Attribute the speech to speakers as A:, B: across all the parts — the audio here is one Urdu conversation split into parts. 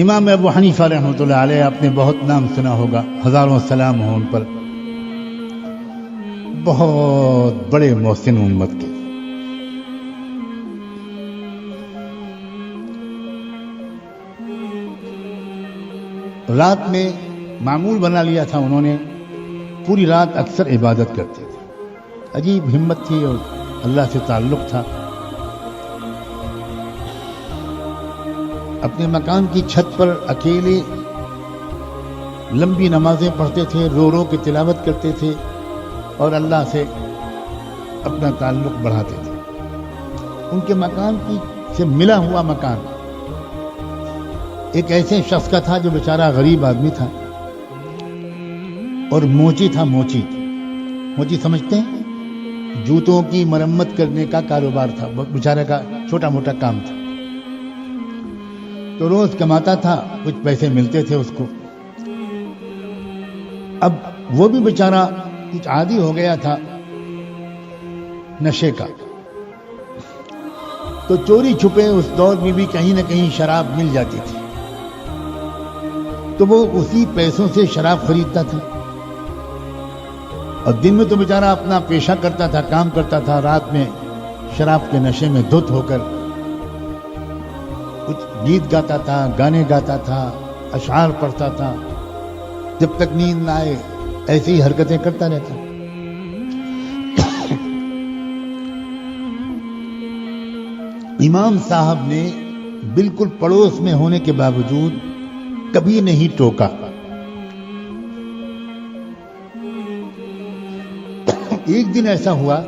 A: امام ابو حنیفہ رحمۃ اللہ علیہ آپ نے بہت نام سنا ہوگا، ہزاروں سلام ہوں ان پر، بہت بڑے محسن امت کے۔ رات میں معمول بنا لیا تھا انہوں نے، پوری رات اکثر عبادت کرتے تھے، عجیب ہمت تھی اور اللہ سے تعلق تھا۔ اپنے مکان کی چھت پر اکیلے لمبی نمازیں پڑھتے تھے، رو رو کے تلاوت کرتے تھے اور اللہ سے اپنا تعلق بڑھاتے تھے۔ ان کے مکان سے ملا ہوا مکان ایک ایسے شخص کا تھا جو بیچارہ غریب آدمی تھا اور موچی تھا۔ موچی سمجھتے ہیں؟ جوتوں کی مرمت کرنے کا کاروبار تھا، بیچارے کا چھوٹا موٹا کام تھا۔ تو روز کماتا تھا، کچھ پیسے ملتے تھے اس کو۔ اب وہ بھی بیچارہ کچھ عادی ہو گیا تھا نشے کا، تو چوری چھپے اس دور میں بھی کہیں نہ کہیں شراب مل جاتی تھی، تو وہ اسی پیسوں سے شراب خریدتا تھا، اور دن میں تو بیچارہ اپنا پیشہ کرتا تھا، کام کرتا تھا، رات میں شراب کے نشے میں دھت ہو کر کچھ گیت گاتا تھا، گانے گاتا تھا، اشعار پڑھتا تھا، جب تک نیند نہ آئے ایسی ہی حرکتیں کرتا رہتا۔ امام صاحب نے بالکل پڑوس میں ہونے کے باوجود کبھی نہیں ٹوکا۔ ایک دن ایسا ہوا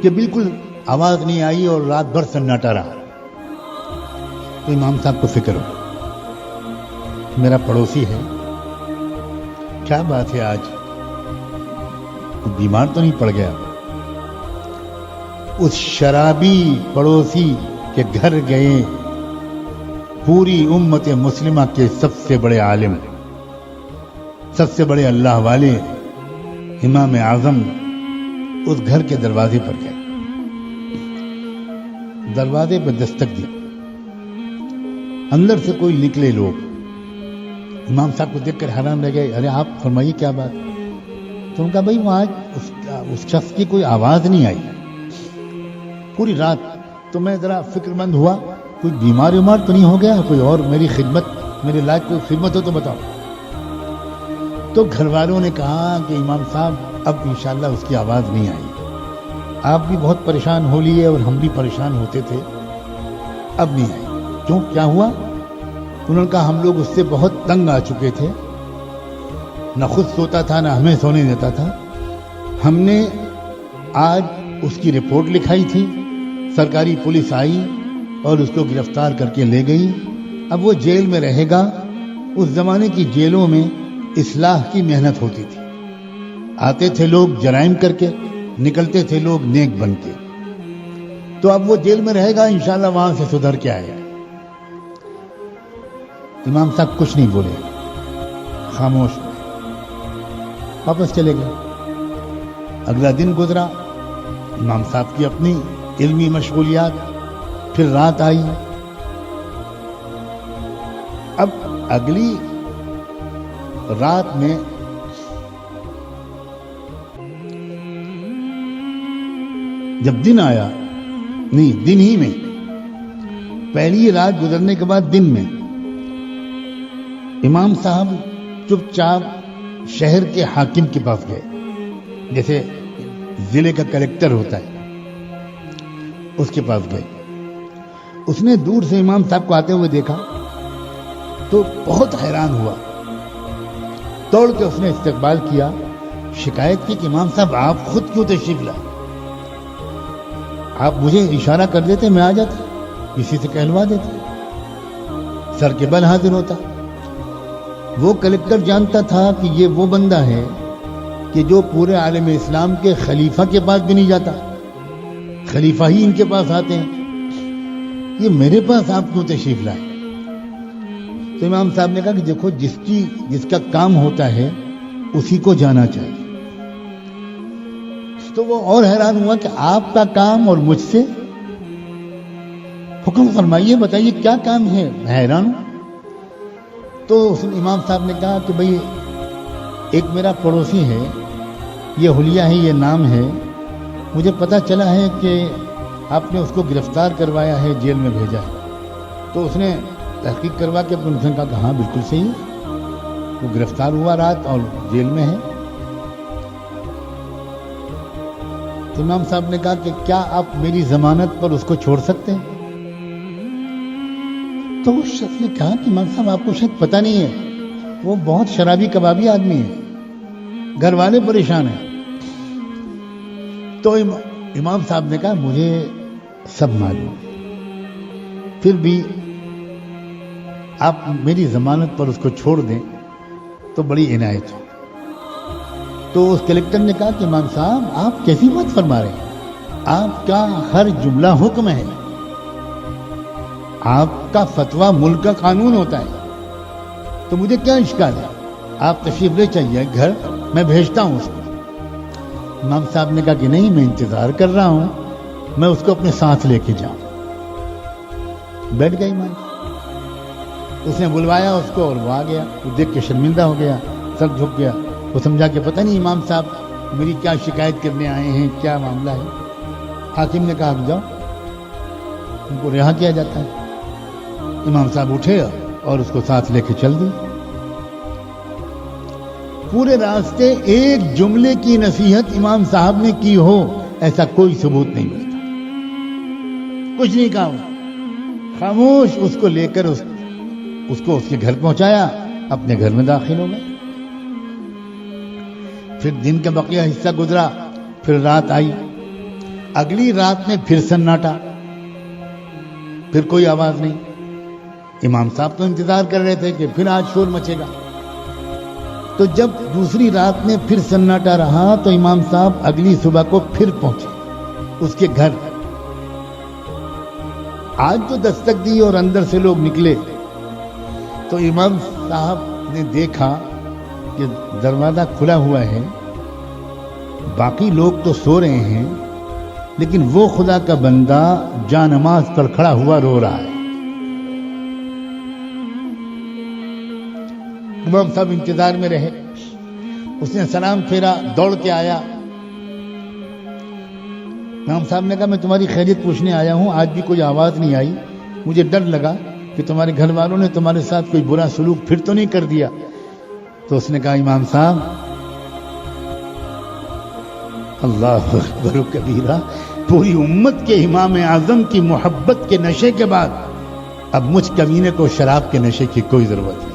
A: کہ بالکل آواز نہیں آئی اور رات بھر سناٹا رہا، تو امام صاحب کو فکر ہو، میرا پڑوسی ہے، کیا بات ہے آج بیمار تو نہیں پڑ گیا؟ اس شرابی پڑوسی کے گھر گئے پوری امت مسلمہ کے سب سے بڑے عالم، سب سے بڑے اللہ والے امام اعظم اس گھر کے دروازے پر گئے، دروازے پر دستک دی، اندر سے کوئی نکلے لوگ، امام صاحب کو دیکھ کر حیران رہ گئے، ارے آپ فرمائیے کیا بات؟ تو ان کا بھائی وہ آج اس شخص کی کوئی آواز نہیں آئی پوری رات، تو میں ذرا فکر مند ہوا، کوئی بیمار تو نہیں ہو گیا، کوئی اور میری خدمت، میرے علاج کوئی خدمت ہو تو بتاؤ۔ تو گھر والوں نے کہا کہ امام صاحب اب انشاءاللہ اس کی آواز نہیں آئی، آپ بھی بہت پریشان ہو لیے اور ہم بھی پریشان ہوتے تھے، اب نہیں آئی۔ کیوں، کیا ہوا؟ انہوں نے کہا ہم لوگ اس سے بہت تنگ آ چکے تھے، نہ خود سوتا تھا نہ ہمیں سونے دیتا تھا، ہم نے آج اس کی رپورٹ لکھائی تھی، سرکاری پولیس آئی اور اس کو گرفتار کر کے لے گئی، اب وہ جیل میں رہے گا۔ اس زمانے کی جیلوں میں اصلاح کی محنت ہوتی تھی، آتے تھے لوگ جرائم کر کے، نکلتے تھے لوگ نیک بن کے، تو اب وہ جیل میں رہے گا، انشاءاللہ وہاں سے سدھر کے آئے گا۔ امام صاحب کچھ نہیں بولے، خاموش واپس چلے گئے۔ اگلا دن گزرا، امام صاحب کی اپنی علمی مشغولیات، پھر رات آئی۔ اب اگلی رات میں جب دن آیا، نہیں دن ہی میں، پہلی رات گزرنے کے بعد دن میں امام صاحب چپ چاپ شہر کے حاکم کے پاس گئے، جیسے ضلع کا کلیکٹر ہوتا ہے، اس کے پاس گئے۔ اس نے دور سے امام صاحب کو آتے ہوئے دیکھا تو بہت حیران ہوا، توڑ کے اس نے استقبال کیا، شکایت کی کہ امام صاحب آپ خود کیوں تشریف لائے؟ آپ مجھے اشارہ کر دیتے میں آ جاتا، کسی سے کہلوا دیتے، سر کے بل حاضر ہوتا۔ وہ کلیکٹر جانتا تھا کہ یہ وہ بندہ ہے کہ جو پورے عالم اسلام کے خلیفہ کے پاس بھی نہیں جاتا، خلیفہ ہی ان کے پاس آتے ہیں، یہ میرے پاس آپ کیوں تشریف لائے؟ تو امام صاحب نے کہا کہ دیکھو جس کا کام ہوتا ہے اسی کو جانا چاہیے۔ تو وہ اور حیران ہوا کہ آپ کا کام اور مجھ سے، حکم فرمائیے، بتائیے کیا کام ہے، میں حیران ہوں۔ تو اس امام صاحب نے کہا کہ بھئی ایک میرا پڑوسی ہے، یہ حلیہ ہے، یہ نام ہے، مجھے پتہ چلا ہے کہ آپ نے اس کو گرفتار کروایا ہے، جیل میں بھیجا ہے۔ تو اس نے تحقیق کروا کے اپنے سے کہا کہ ہاں بالکل صحیح ہے، وہ گرفتار ہوا رات اور جیل میں ہے۔ تو امام صاحب نے کہا کہ کیا آپ میری ضمانت پر اس کو چھوڑ سکتے ہیں؟ تو اس شخص نے کہا کہ امام صاحب آپ کو شاید پتہ نہیں ہے، وہ بہت شرابی کبابی آدمی ہے، گھر والے پریشان ہیں۔ تو امام صاحب نے کہا مجھے سب معلوم ہے، پھر بھی آپ میری ضمانت پر اس کو چھوڑ دیں تو بڑی عنایت ہو۔ تو اس کلکٹر نے کہا کہ امام صاحب آپ کیسی بات فرما رہے ہیں، آپ کا ہر جملہ حکم ہے، آپ کا فتویٰ ملک کا قانون ہوتا ہے، تو مجھے کیا اشکال ہے، آپ تشریف لے چاہیے گھر، میں بھیجتا ہوں اس کو۔ امام صاحب نے کہا کہ نہیں، میں انتظار کر رہا ہوں، میں اس کو اپنے ساتھ لے کے جاؤں۔ بیٹھ گئی امام، اس نے بلوایا اس کو اور وہ آ گیا۔ وہ دیکھ کے شرمندہ ہو گیا، سر جھک گیا، وہ سمجھا کہ پتہ نہیں امام صاحب میری کیا شکایت کرنے آئے ہیں، کیا معاملہ ہے۔ حاکم نے کہا کہ جاؤ، ان کو رہا کیا جاتا ہے۔ امام صاحب اٹھے اور اس کو ساتھ لے کے چل دی۔ پورے راستے ایک جملے کی نصیحت امام صاحب نے کی ہو ایسا کوئی ثبوت نہیں ملتا، کچھ نہیں کہا، خاموش اس کو لے کر اس کو اس کے گھر پہنچایا، اپنے گھر میں داخل ہو گئے۔ پھر دن کا بقیہ حصہ گزرا، پھر رات آئی، اگلی رات میں پھر سناٹا، پھر کوئی آواز نہیں۔ امام صاحب تو انتظار کر رہے تھے کہ پھر آج شور مچے گا۔ تو جب دوسری رات میں پھر سناٹا رہا تو امام صاحب اگلی صبح کو پھر پہنچے اس کے گھر۔ آج تو دستک دی اور اندر سے لوگ نکلے تو امام صاحب نے دیکھا کہ دروازہ کھلا ہوا ہے، باقی لوگ تو سو رہے ہیں، لیکن وہ خدا کا بندہ جا نماز پر کھڑا ہوا رو رہا ہے۔ امام صاحب انتظار میں رہے، اس نے سلام پھیرا، دوڑ کے آیا۔ امام صاحب نے کہا میں تمہاری خیریت پوچھنے آیا ہوں، آج بھی کوئی آواز نہیں آئی، مجھے ڈر لگا کہ تمہارے گھر والوں نے تمہارے ساتھ کوئی برا سلوک پھر تو نہیں کر دیا۔ تو اس نے کہا امام صاحب اللہ اکبر و کبیرہ، پوری امت کے امام اعظم کی محبت کے نشے کے بعد اب مجھ کمینے کو شراب کے نشے کی کوئی ضرورت نہیں۔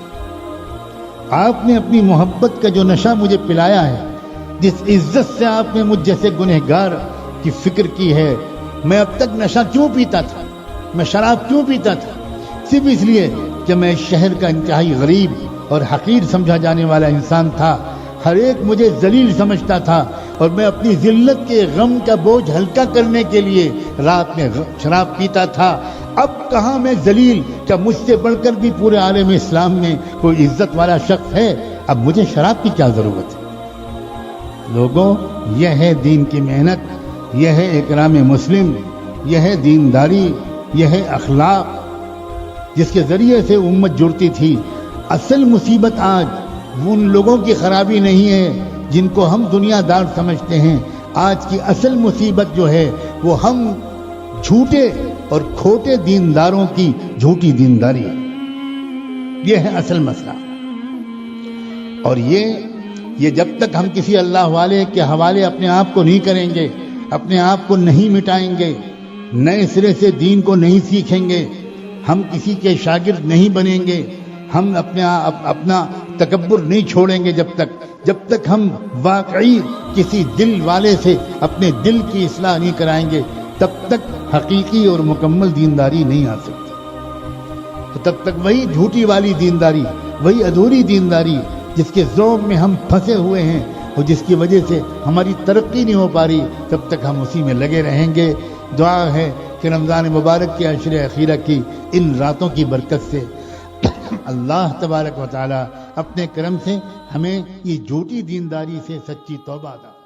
A: آپ نے اپنی محبت کا جو نشہ مجھے پلایا ہے، جس عزت سے آپ نے مجھ جیسے گنہگار کی فکر کی ہے، میں اب تک نشہ کیوں پیتا تھا، میں شراب کیوں پیتا تھا؟ صرف اس لیے کہ میں شہر کا انتہائی غریب اور حقیر سمجھا جانے والا انسان تھا، ہر ایک مجھے ذلیل سمجھتا تھا، اور میں اپنی ذلت کے غم کا بوجھ ہلکا کرنے کے لیے رات میں شراب پیتا تھا۔ اب کہاں میں ذلیل، کیا مجھ سے بڑھ کر بھی پورے عالم اسلام میں کوئی عزت والا شخص ہے؟ اب مجھے شراب کی کیا ضرورت ہے؟ لوگوں، یہ ہے دین کی محنت، یہ ہے اکرام مسلم، یہ ہے دینداری، یہ ہے اخلاق، جس کے ذریعے سے امت جڑتی تھی۔ اصل مصیبت آج ان لوگوں کی خرابی نہیں ہے جن کو ہم دنیا دار سمجھتے ہیں، آج کی اصل مصیبت جو ہے وہ ہم جھوٹے اور کھوٹے دینداروں کی جھوٹی دینداری ہے، یہ ہے اصل مسئلہ۔ اور یہ جب تک ہم کسی اللہ والے کے حوالے اپنے آپ کو نہیں کریں گے، اپنے آپ کو نہیں مٹائیں گے، نئے سرے سے دین کو نہیں سیکھیں گے، ہم کسی کے شاگرد نہیں بنیں گے، ہم اپنا تکبر نہیں چھوڑیں گے، جب تک ہم واقعی کسی دل والے سے اپنے دل کی اصلاح نہیں کرائیں گے، تب تک حقیقی اور مکمل دینداری نہیں آ سکتی۔ تو تب تک وہی جھوٹی والی دینداری، وہی ادھوری دینداری جس کے ذوق میں ہم پھنسے ہوئے ہیں اور جس کی وجہ سے ہماری ترقی نہیں ہو پا رہی، تب تک ہم اسی میں لگے رہیں گے۔ دعا ہے کہ رمضان مبارک کے عشر اخیرہ کی ان راتوں کی برکت سے اللہ تبارک و تعالی اپنے کرم سے ہمیں یہ جھوٹی دینداری سے سچی توبہ عطا